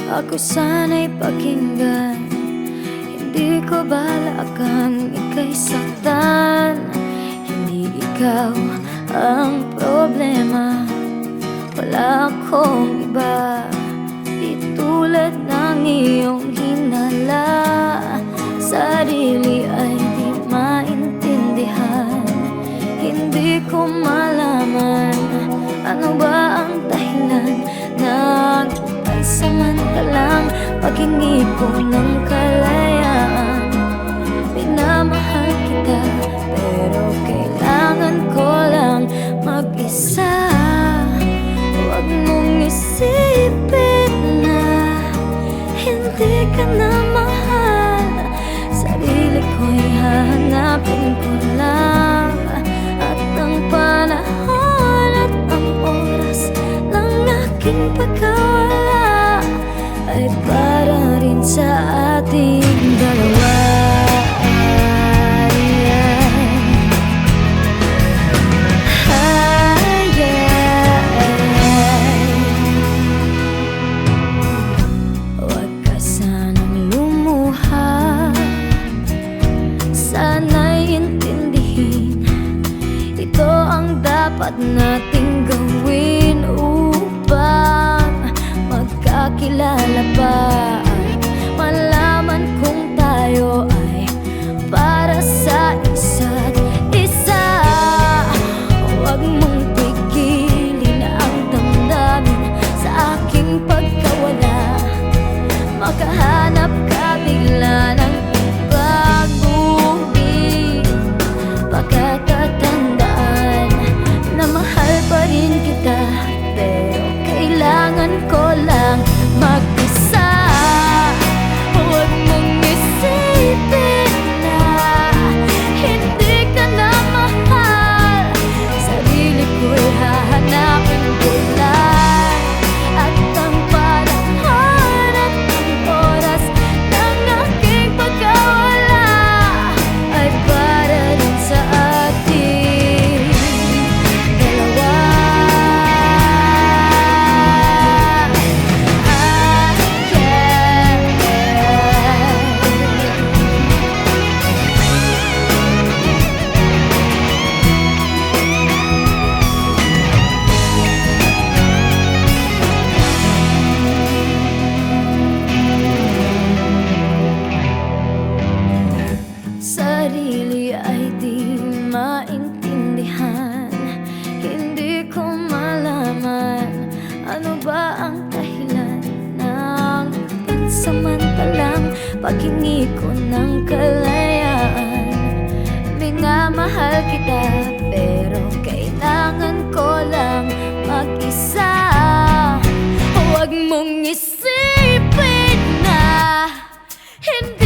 Ako sana'y pakinggan. Hindi ko balakang ika'y saktan. Hindi ikaw ang problema, wala akong iba. Di tulad ng iyong hinala, sarili ay di maintindihan. Hindi ko malaman ano ba ang dahilan ng pansamantalang paghingi ko ng kalayaan. Minamahal kita pero kailangan ko lang mag-isa. Huwag mong isipin na hindi ka na mahal. Sarili ko'y hahanapin ko lang, at ang panahon at ang oras ng aking pagkawala ay para rin sa ating dalawa. Huwag ka sanang lumuha, sana'y intindihin. Ito ang dapat nating gawin upang magkakilala pa at malaman kung tayo ay para sa isa't isa. Huwag mong pigilin ang damdamin sa aking pagkawala. Makahanap ka bigla ng ibang bumig. Pagkakatandaan na mahal pa rin kita, pero kailangan ko lang mag-isa. Huwag mong isipin na hindi ka na mahal. Sarili ko'y hahanapin ko lang, at ang panahon at ang oras ng aking pagkawala ay para rin sa ating dalawa. Sarili ay di maintindihan. Hindi ko malaman ano ba ang dahilan ng pansamantalang paghingi ko ng kalayaan. Minamahal kita pero kailangan ko lang mag-isa. Huwag mong isipin na hindi